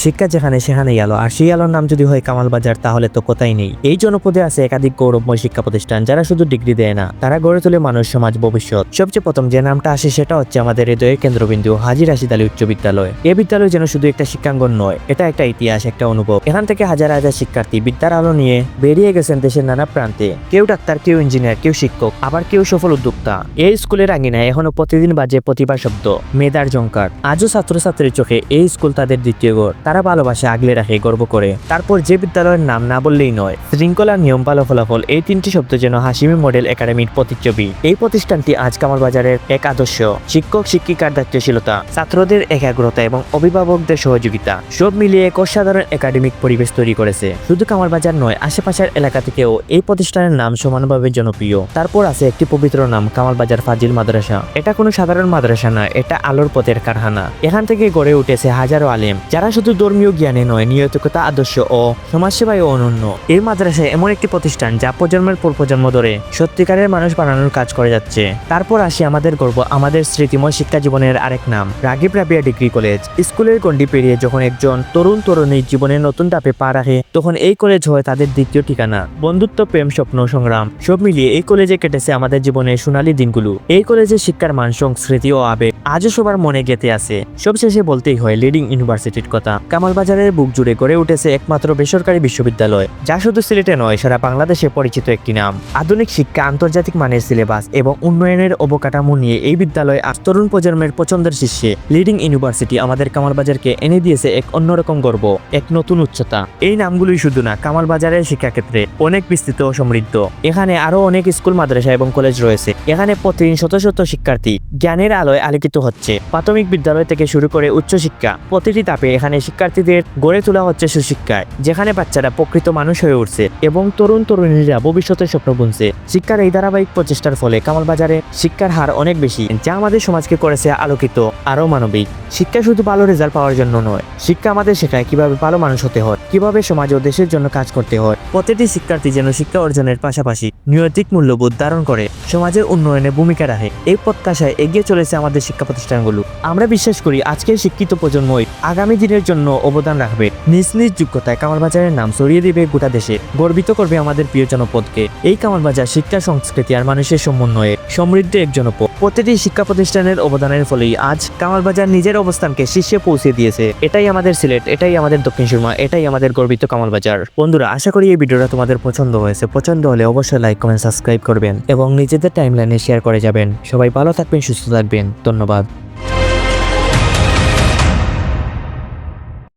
শিক্ষা যেখানে সেখানেই আলো, আর সেই আলোর নাম যদি হয় কামালবাজার তাহলে তো কোথায় নেই। এই জনপদে আছে একাধিক গৌরবময় শিক্ষা প্রতিষ্ঠান যারা শুধু ডিগ্রি দেয় না, তারা গড়ে তোলে মানুষ, সমাজ, ভবিষ্যৎ। সবচেয়ে প্রথম যে নামটা আসে সেটা হচ্ছে আমাদের হৃদয়ের কেন্দ্রবিন্দু হাজী রাশিদ আলী উচ্চ বিদ্যালয়। এই বিদ্যালয় যেন শুধু একটা শিক্ষাঙ্গন নয়, এটা একটা ইতিহাস, একটা অনুভব। এখান থেকে হাজার হাজার শিক্ষার্থী বিদ্যার আলো নিয়ে বেরিয়ে গেছেন দেশের নানা প্রান্তে। কেউ ডাক্তার, কেউ ইঞ্জিনিয়ার, কেউ শিক্ষক, আবার কেউ সফল উদ্যোক্তা। এই স্কুলের আঙিনায় এখনো প্রতিদিন বাজে প্রতিভা শব্দ, মেধার ঝংকার। আজও ছাত্রছাত্রীর চোখে এই স্কুল তাদের দ্বিতীয় ঘর। তারা ভালোবাসে, আগলে রাখে, গর্ব করে। তারপর যে বিদ্যালয়ের নাম না বললেই নয়, শৃঙ্খলা, নিয়ম, ভালো ফলাফল, এই তিনটি শব্দ যেন হাসিমি মডেল একাডেমির প্রতিচ্ছবি। এই প্রতিষ্ঠানটি আজ কামালবাজারের এক আদর্শ। শিক্ষক শিক্ষিকার দায়িত্বশীলতা, ছাত্রদের একাগ্রতা এবং অভিভাবকদের সহযোগিতা সব মিলিয়ে এক অসাধারণ একাডেমিক পরিবেশ তৈরি করেছে। শুধু কামালবাজার নয়, আশেপাশের এলাকা থেকেও এই প্রতিষ্ঠানের নাম সমানভাবে জনপ্রিয়। তারপর আছে একটি পবিত্র নাম, কামালবাজার ফাজিল মাদ্রাসা। এটা কোনো সাধারণ মাদ্রাসা না, এটা আলোর পথের কারখানা। এখান থেকে গড়ে উঠেছে হাজারো আলেম যারা শুধু ধর্মীয় জ্ঞানে নয়, নিয়তিকতা, আদর্শ ও সমাজসেবায় অনন্য। এই মাদ্রাসায় এমন একটি প্রতিষ্ঠান যা প্রজন্মের পর প্রজন্ম ধরে সত্যিকারের মানুষ বানানোর কাজ করে যাচ্ছে। তারপর আসি আমাদের গর্ব, আমাদের স্মৃতিময় শিক্ষা জীবনের আরেক নাম, রাগিব রাবিয়া ডিগ্রি কলেজ। স্কুলের গণ্ডি পেরিয়ে যখন একজন তরুণীর জীবনের নতুন ধাপে পা রাখে, তখন এই কলেজ হয় তাদের দ্বিতীয় ঠিকানা। বন্ধুত্ব, প্রেম, স্বপ্ন, সংগ্রাম সব মিলিয়ে এই কলেজে কেটেছে আমাদের জীবনের সোনালী দিনগুলো। এই কলেজের শিক্ষার মান, সংস্কৃতি ও আবেগ আজও সবার মনে গেঁথে আছে। সবশেষে বলতেই হয় লিডিং ইউনিভার্সিটির কথা। কামালবাজারের বুক জুড়ে গড়ে উঠেছে একমাত্র বেসরকারি বিশ্ববিদ্যালয় যা শুধু সিলেটে নয়, সারা বাংলাদেশে পরিচিত একটি নাম। আধুনিক শিক্ষা, আন্তর্জাতিক মানের সিলেবাস এবং উন্নয়নের অবকাঠামো নিয়ে এই বিদ্যালয় আজ তরুণ প্রজন্মের পছন্দের শীর্ষে। লিডিং ইউনিভার্সিটি আমাদের কামালবাজারকে এনে দিয়েছে এক অন্যরকম গর্ব, এক নতুন উচ্চতা। এই নামগুলোই শুধু না, কামালবাজারের শিক্ষাক্ষেত্রে অনেক বিস্তৃত ও সমৃদ্ধ। এখানে আরো অনেক স্কুল, মাদ্রাসা এবং কলেজ রয়েছে। এখানে প্রতিদিন শত শত শিক্ষার্থী জ্ঞানের আলোয় আলোকিত হচ্ছে। প্রাথমিক বিদ্যালয় থেকে শুরু করে উচ্চশিক্ষা, প্রতিটি ধাপে এখানে শিক্ষার্থীদের গড়ে তোলা হচ্ছে সুশিক্ষায়, যেখানে বাচ্চারা প্রকৃত মানুষ হয়ে উঠছে এবং তরুণীরা ভবিষ্যতের স্বপ্ন বুনছে। শিক্ষার এই ধারাবাহিক প্রচেষ্টার ফলে কামালবাজারে শিক্ষার হার অনেক বেশি, যা আমাদের সমাজকে করেছে আলোকিত, আরো মানবিক। শিক্ষা শুধু ভালো রেজাল্ট পাওয়ার জন্য নয়, শিক্ষা আমাদের শেখায় কিভাবে ভালো মানুষ হতে হয়, কিভাবে সমাজ ও দেশের জন্য কাজ করতে হয়। প্রতিটি শিক্ষার্থী যেন শিক্ষা অর্জনের পাশাপাশি নৈতিক মূল্যবোধ ধারণ করে সমাজের উন্নয়নে ভূমিকা রাখে। এই প্রত্যাশায় এগিয়ে চলেছে আমাদের শিক্ষা প্রতিষ্ঠানগুলো। আমরা বিশ্বাস করি আজকের শিক্ষিত প্রজন্মই আগামী দিনের জন্য অবদান রাখবে। নিজ নিজ যোগ্যতায় কামালবাজারের নাম ছড়িয়ে দিবে গোটা দেশে, গর্বিত করবে আমাদের প্রিয় জনপদকে। এই কামালবাজার শিক্ষা, সংস্কৃতি আর মানুষের সমন্বয়ে সমৃদ্ধ এক জনপদ। প্রতিটি শিক্ষা প্রতিষ্ঠানের অবদানের ফলেই আজ কামালবাজার নিজের অবস্থানকে শীর্ষে পৌঁছে দিয়েছে। এটাই আমাদের সিলেট, এটাই আমাদের দক্ষিণ সুরমা, এটাই আমাদের গর্বিত কামালবাজার। বন্ধুরা, আশা করি এই ভিডিওটা তোমাদের পছন্দ হয়েছে। পছন্দ হলে অবশ্যই লাইক, কমেন্ট, সাবস্ক্রাইব করবেন এবং নিজেদের টাইমলাইনে শেয়ার করে যাবেন। সবাই ভালো থাকবেন, সুস্থ থাকবেন। ধন্যবাদ।